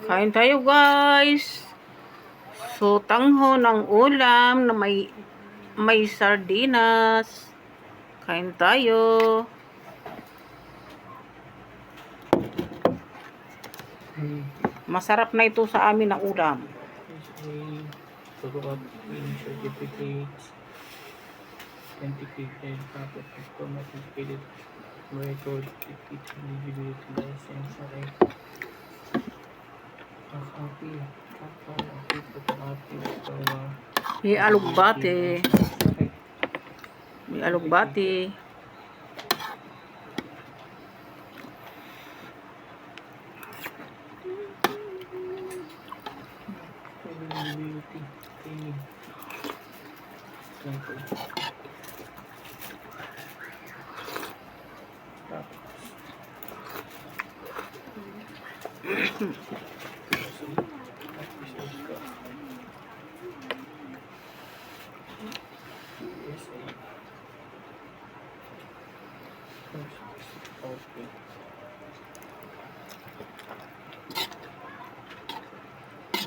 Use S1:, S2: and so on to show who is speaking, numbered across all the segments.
S1: Kain tayo guys. So, tanghon ang ulam na may sardinas. Kain tayo. Masarap na ito sa amin ang ulam.
S2: Certificates, authenticated, tapos automatic record, ticket, eligibility, license, okay. Copy,
S1: May alugbati. May alugbati.
S2: eligibility, training.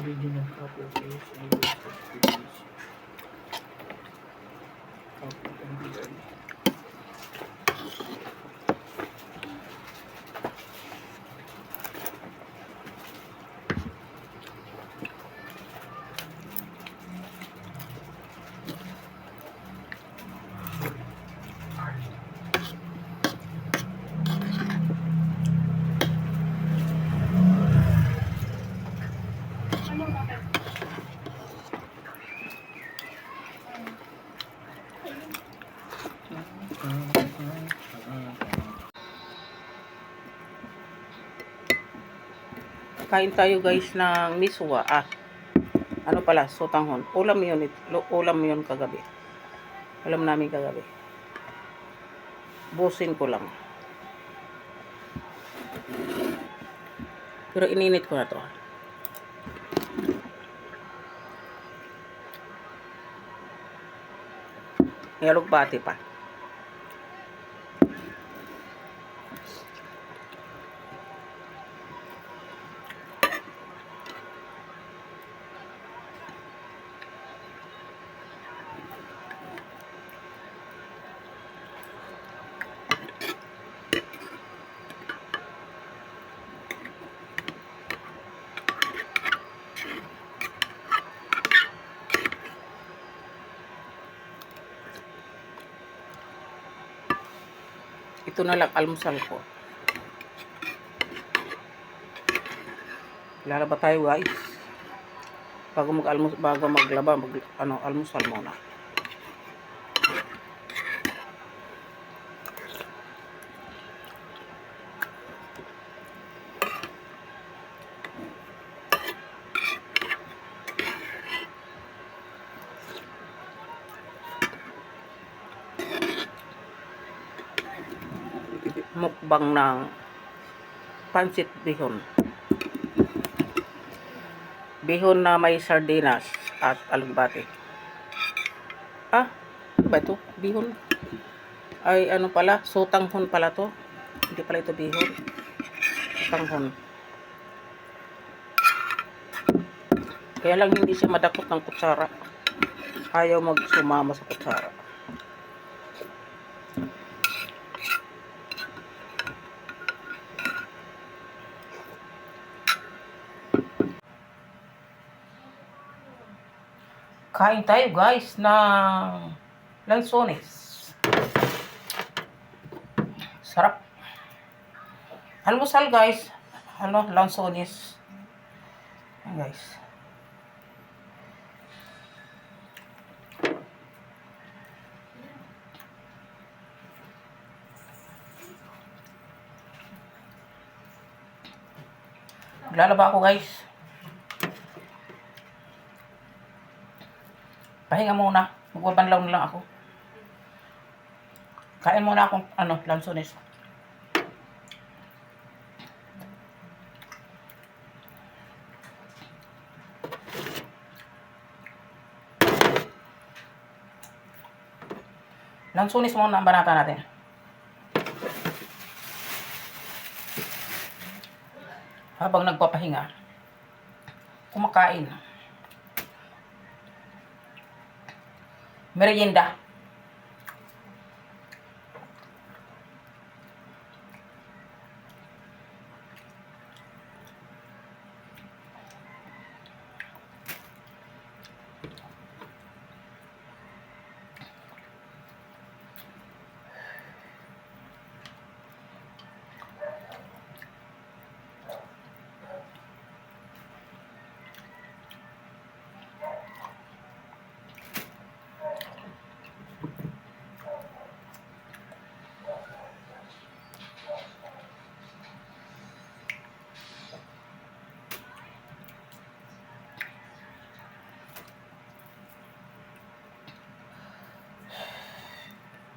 S2: Original copy of case, English certification. Copy can be ready.
S1: Kain tayo guys ng miswa. Ano pala, sotanghon. Ulam yun kagabi. Ulam namin kagabi. Busin ko lang. Pero ininit ko na to. May alugbati pa. Ito na lang almusal ko. Lalaba tayo guys. Bago maglaba, almusal muna. Mukbang ng pansit bihon. Bihon na may sardinas at alugbati. Ano ba ito? Bihon? Ay, ano pala? Sotanghon pala to. Hindi pala ito bihon. Sotanghon. Kaya lang hindi siya madakot ng kutsara. Ayaw magsumama sa kutsara. Kain tayo guys ng lansones. Sarap. Almusal guys. Lansones. Ayan guys. Lalaba ako guys. Pahinga muna. Magbabanlaw na lang ako. Kain muna akong lansones. Lansones muna ang banata natin. Habang nagpapahinga. kumakain. Merienda.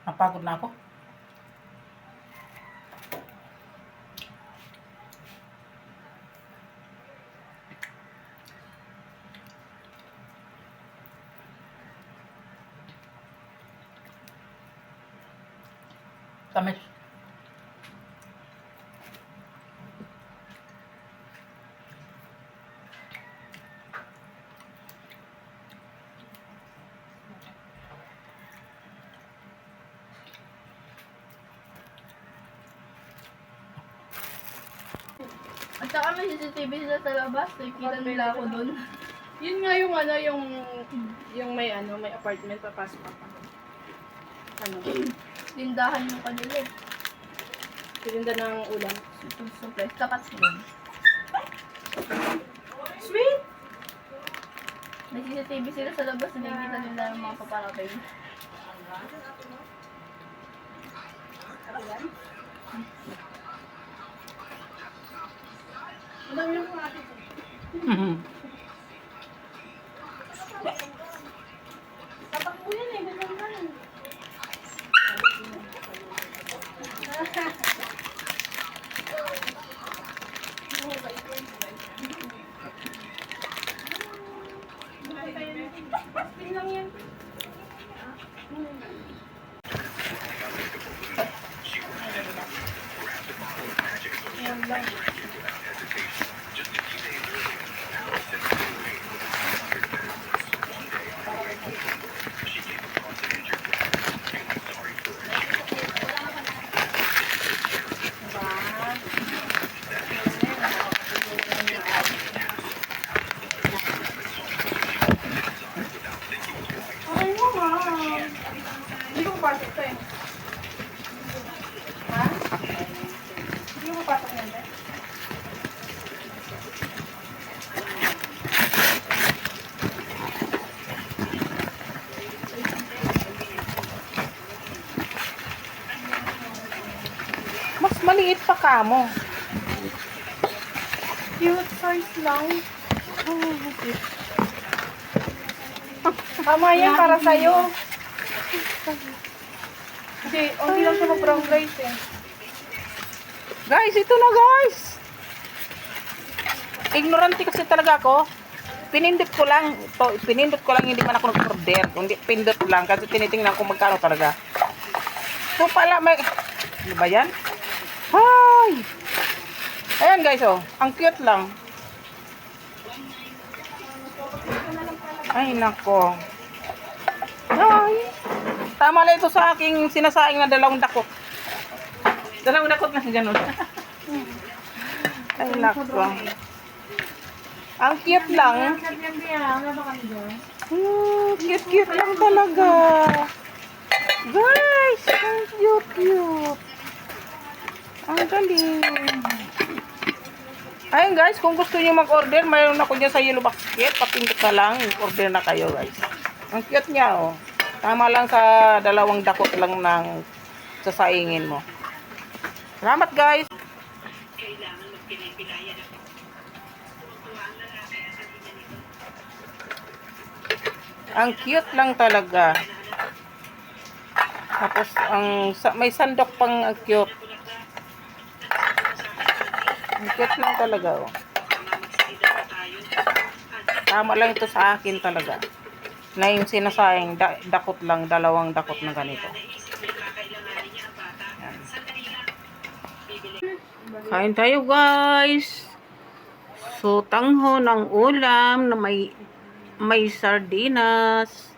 S1: Napagod na ako. Tamis.
S3: At saka may CCTV sila sa labas, nakikita nila ako dun. Yun nga yung ano, yung may ano, may apartment, papasok pa. Ano? Tindahan yung kanila eh. Tirinda ng ulam. Supplies, tapat sila. Sweet! May CCTV sila sa labas, nakikita nila yung mga paparating. Madami yung mga atin. Tatakbo yan eh, ganyan ka lang. Spin lang yan. Yan lang. Ay mo, ma'am. Hindi ko pasok to eh. Ha? Hindi ko pasok yan, eh.
S1: Mas maliit pa ka mo.
S3: Cute size lang. Tama yan para sa'yo. Hindi, hindi lang siya mag-brown rice eh.
S1: Guys, ito na guys. Ignorante kasi talaga ako. Pinindot ko lang. Hindi man ako nag-order. Kundi pindot lang kasi tinitingnan ko magkano talaga. Ito pala may... Ano ba yan? Hi! Ayan guys, oh. Ang cute lang. Ay, nako. Ay. Tama na ito sa aking sinasaing na 2 dakot. 2 dakot na ganun. Ay, nako. Ang cute lang. Cute lang talaga. Guys, ang cute. Ang galing. Ayun guys, kung gusto niyo mag-order, mayroon ako dyan sa Yellow Basket. Papindot ka lang, order na kayo guys. Ang cute niya oh. Tama lang sa 2 dakot lang ng sasaingin mo. Salamat guys. Ang cute lang talaga. Tapos may sandok pang cute. Ang cute lang talaga oh. Tama lang ito sa akin talaga. Na yung sinasayang dakot lang, 2 dakot na ganito. Yan. Kain tayo guys. So, tangho ng ulam na may sardinas.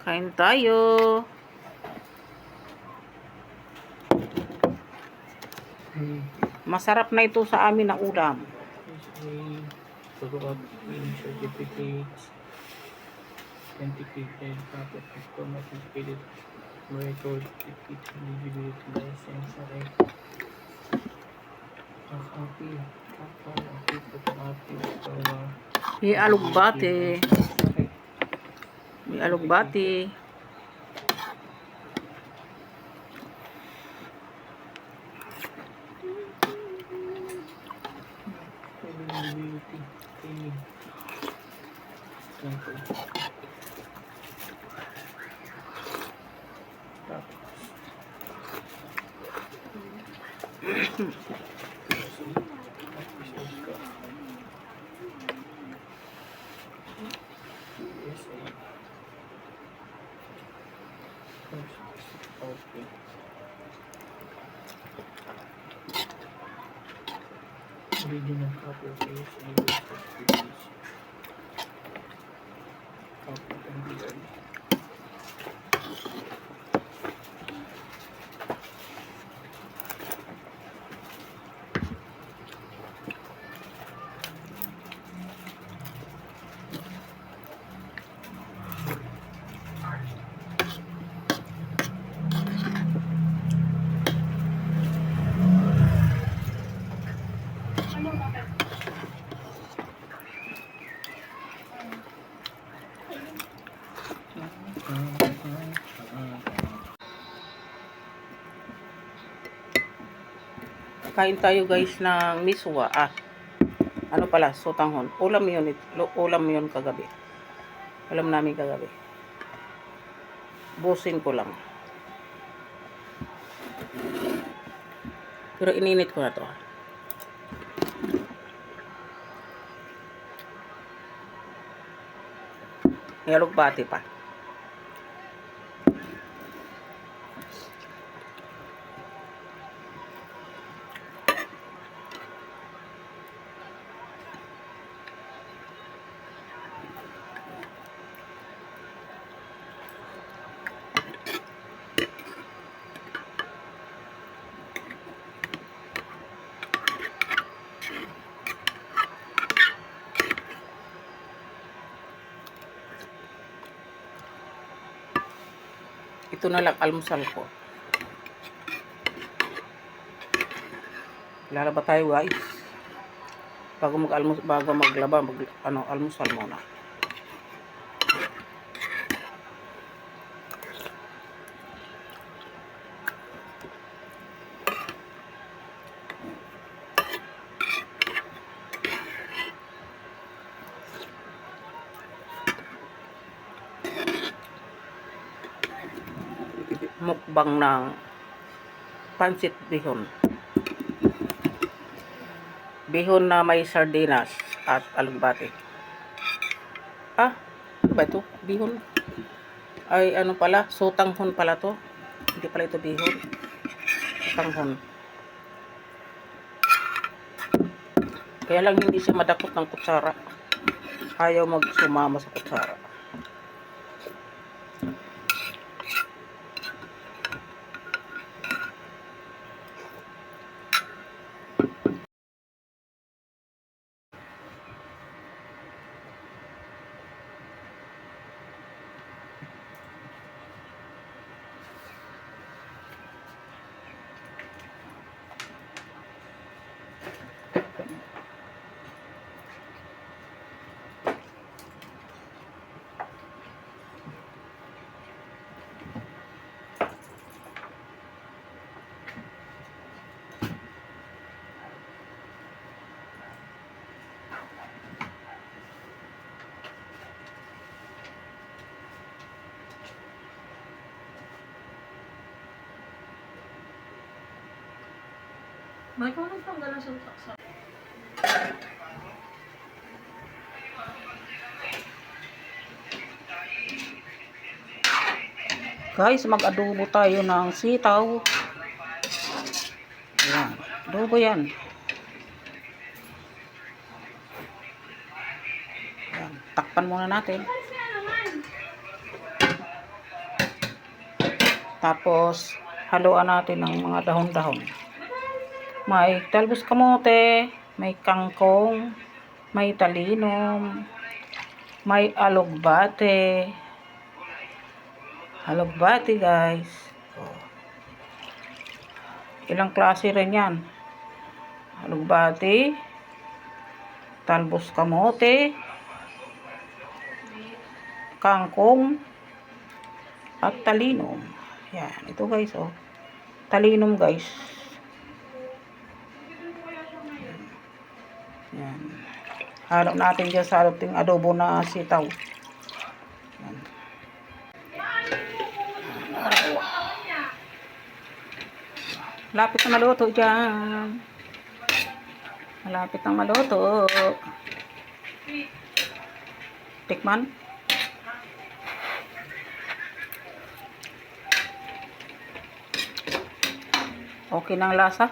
S1: Kain tayo. Masarap na ito sa amin na ulam.
S2: Photocopy certificates, authenticated copy of diplomatic credit record, ticket, eligibility license, okay. Copy, photocopy,
S1: May alugbati. May alugbati.
S2: eligibility, training, sample. Okay. Original copy of case English certification. Copy can be ready.
S1: Kain tayo guys ng miswa. Ano pala, sotanghon. Ulam yun kagabi. Ulam namin kagabi. Busin ko lang. Pero ininit ko na to. May alugbati pa. Ito na lang almusal ko. Lalaba tayo guys. Bago maglaba, almusal muna. Mukbang ng pansit bihon. Bihon na may sardinas at alugbati. Ano ba ito? Bihon? Ay, ano pala? Sotanghon pala to. Hindi pala ito bihon. Sotanghon. Kaya lang hindi siya madakot ng kutsara. Ayaw magsumama sa kutsara.
S3: May kung nagtanggal na sa saksa.
S1: Guys, mag-adobo tayo ng sitaw. Ayan. Adobo yan. Takpan muna natin. Tapos, haluan natin ng mga dahon-dahon. May talbos kamote, may kangkong, may talinom, may alugbate. Alugbate, guys. Ilang klase rin yan. Alugbate, talbos kamote, kangkong, at talinom. Yan, ito guys, oh. Talinom, guys. Yan. Halop natin dyan sa ating adobo na sitaw. Yan. Malapit na maluto dyan. Malapit na maluto. Tikman. Okay na ang lasa.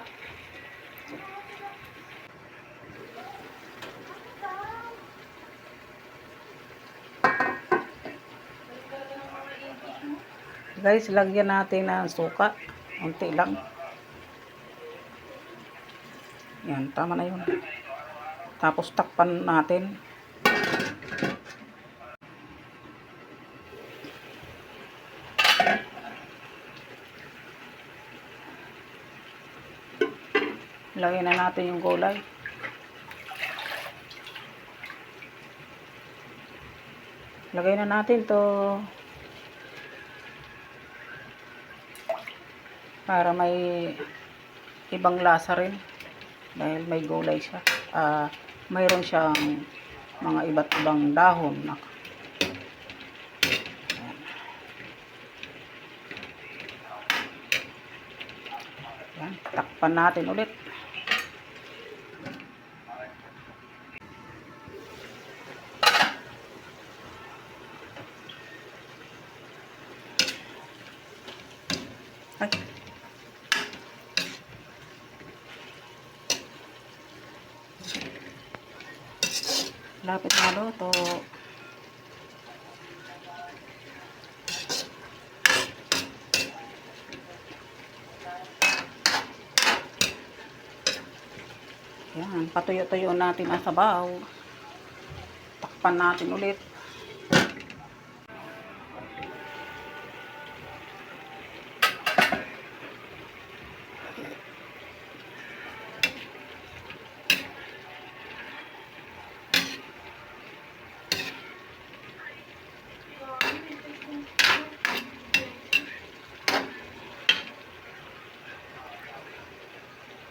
S1: Guys, lagyan natin ng suka. Unti lang. Yan, tama na yun. Tapos takpan natin. Lagyan na natin yung gulay. Lagay na natin to para may ibang lasa rin dahil may gulay siya. Mayroon siyang mga iba't ibang dahon. Yan, takpan natin ulit. Ay. Lapit na luto. Yan, patuyo-tuyo natin ang sabaw. Takpan natin ulit.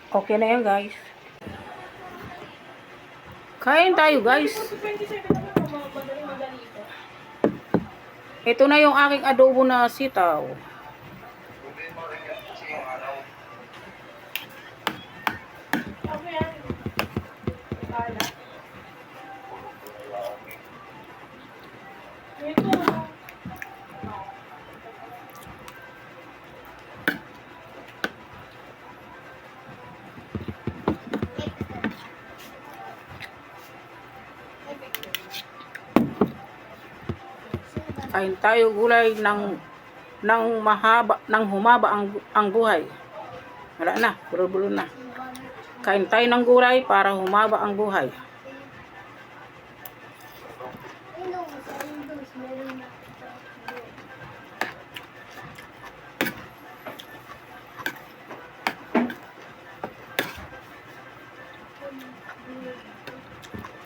S1: Okay na yan, guys. Kain tayo, guys. Ito na yung aking adobo na sitaw. Kain tayo gulay ng mahaba, ng humaba ang buhay. Wala na, bulo-bulo na. Kain tayo ng gulay para humaba ang buhay.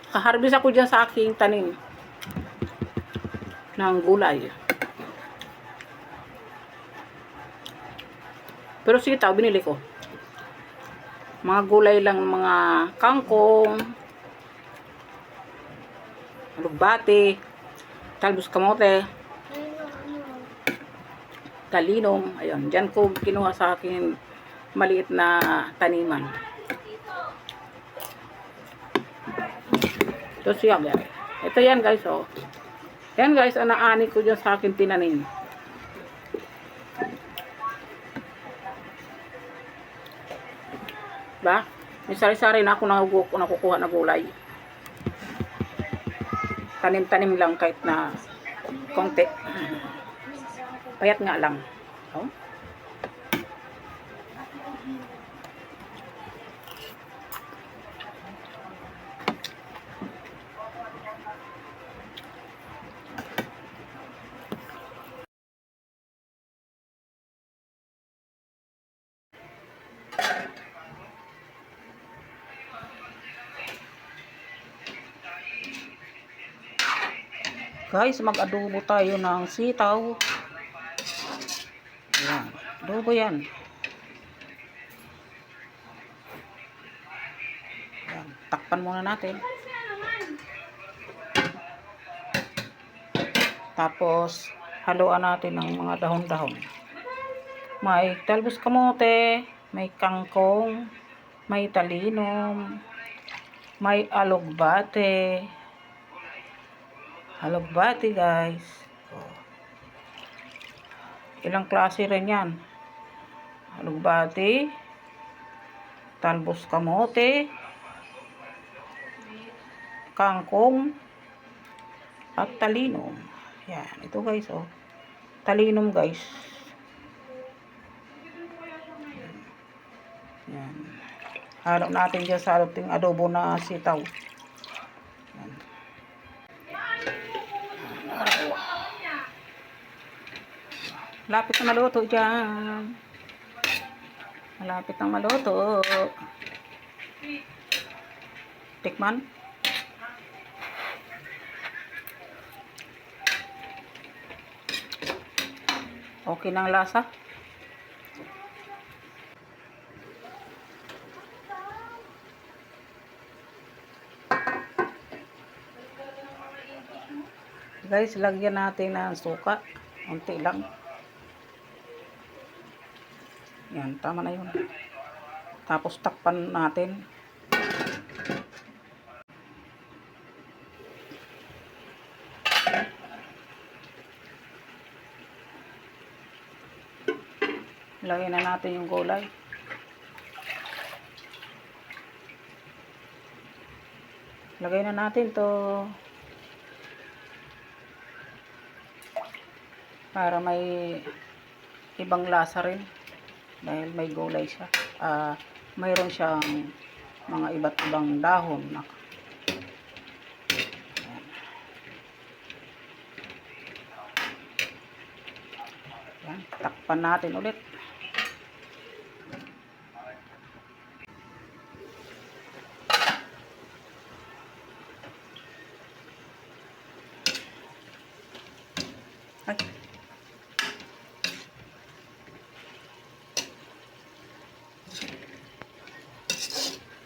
S1: Kaharbis ako dyan sa aking tanim ng gulay. Pero sitaw, binili ko. Mga gulay lang, mga kangkong, alugbate, talbos kamote, talinom. Ayun, dyan ko kinuha sa akin maliit na taniman. Ito siya, guys. Ito yan, guys, oh. Yan, guys, ang naani ko dyan sa akin tinanim. Ba? May sari-sari na ako nakukuha na gulay. Tanim-tanim lang kahit na konti. Payat nga lang. Oh. Guys, mag-adobo tayo ng sitaw. Ayan. Adobo yan. Ayan. Takpan muna natin. Tapos, haluan natin ng mga dahon-dahon. May talbos kamote, may kangkong, may talinom, may alugbate. Alugbate, guys. Oh. Ilang klase rin yan. Alugbate, talbos kamote, kangkong, at talinom. Yan. Ito, guys, oh. Talinom, guys. Yan. Halo natin dyan sa ating adobo na sitaw. Yan. Malapit na maluto dyan. Malapit na maluto. Tikman. Okay ng lasa. Guys, lagyan natin ng suka. Unti lang. Yan, tama na yun. Tapos takpan natin. Lagyan na natin yung gulay. Lagay na natin to para may ibang lasa rin dahil may gulay siya. Mayroon siyang mga iba't ibang dahon. Yan, takpan natin ulit. Ay.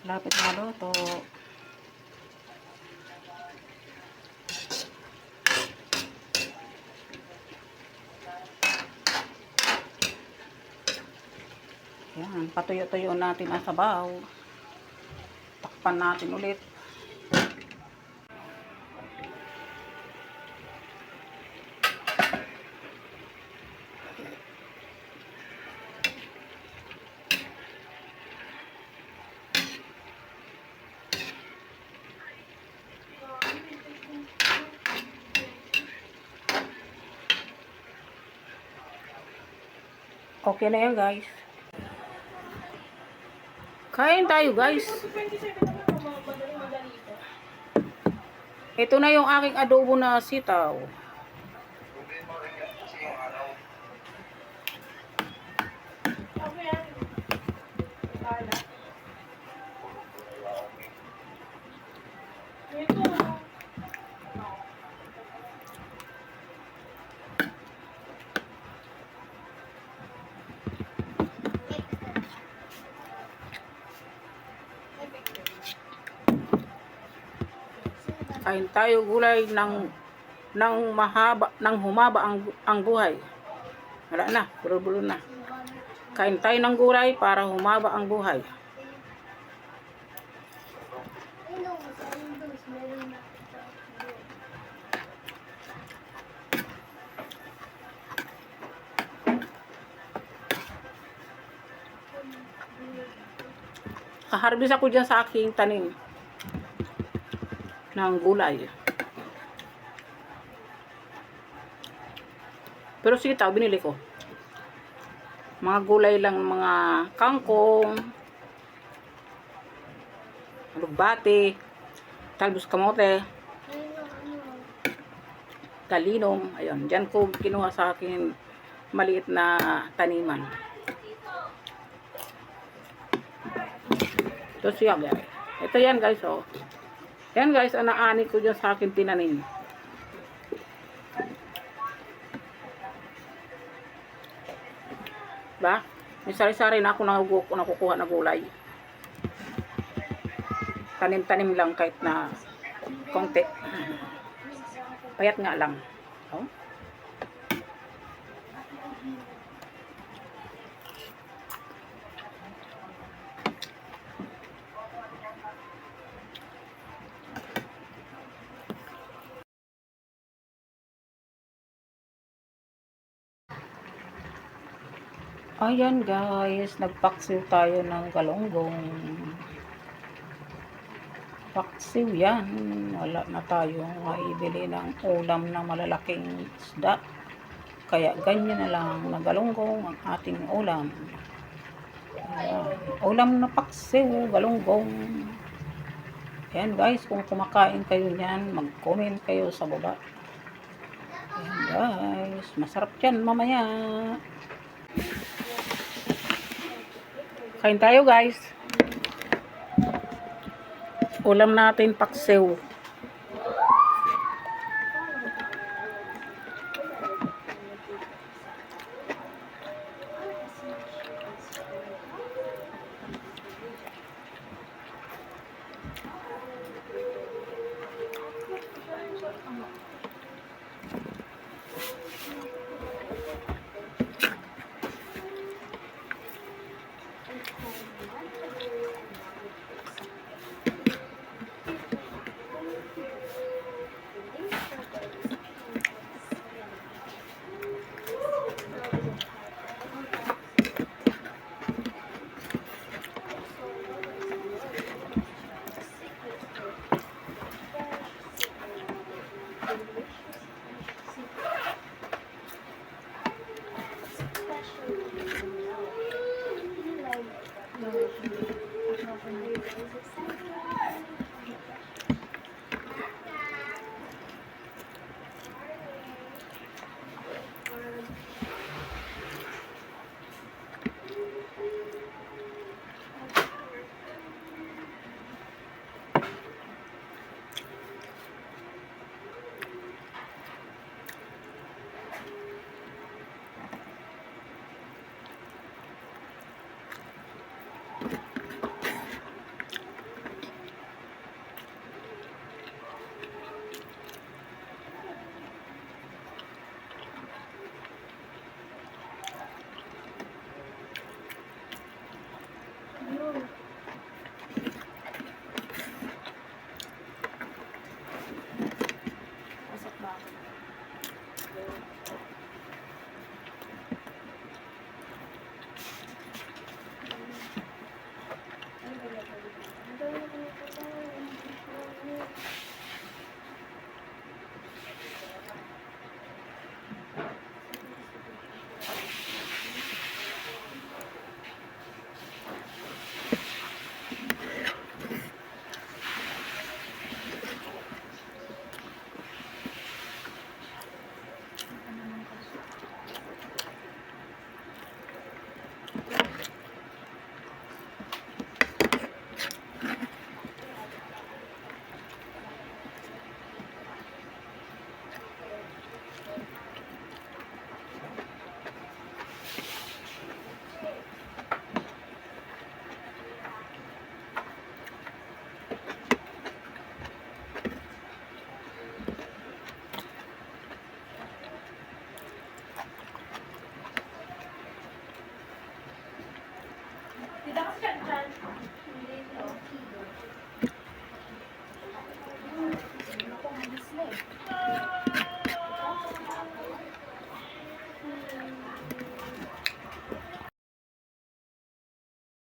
S1: Lapit na luto. Yan, patuyo-tuyo natin ang sabaw. Takpan natin ulit. Okay na yan, guys. Kain tayo, guys. Ito na yung aking adobo na sitaw. Kain tayo gulay ng mahaba, ng humaba ang buhay. Wala na, bulo-bulo na. Kain tayo ng gulay para humaba ang buhay. Kaharbis ako dyan sa aking tanim ng gulay. Pero sitaw, binili ko. Mga gulay lang, mga kangkong, alugbati, talbos kamote, talinong. Ayun, dyan ko kinuha sa akin maliit na taniman. Ito siya, guys. Ito yan, guys, oh. Yan, guys, ang naani ko dyan sa akin tinanim. Ba? May sari-sari na ako nakukuha na gulay. Tanim-tanim lang kahit na konti. Payat nga lang. Oh. Ayan guys, nagpaksiw tayo ng galunggong. Paksiw yan. Wala na tayong maibili ng ulam na malalaking isda. Kaya ganyan na lang na galunggong ang ating ulam. Ayan. Ulam na paksiw, galunggong. Ayan guys, kung kumakain kayo niyan, mag-comment kayo sa baba. Ayan guys, masarap yan mamaya. Kain tayo guys. Ulam natin paksiw.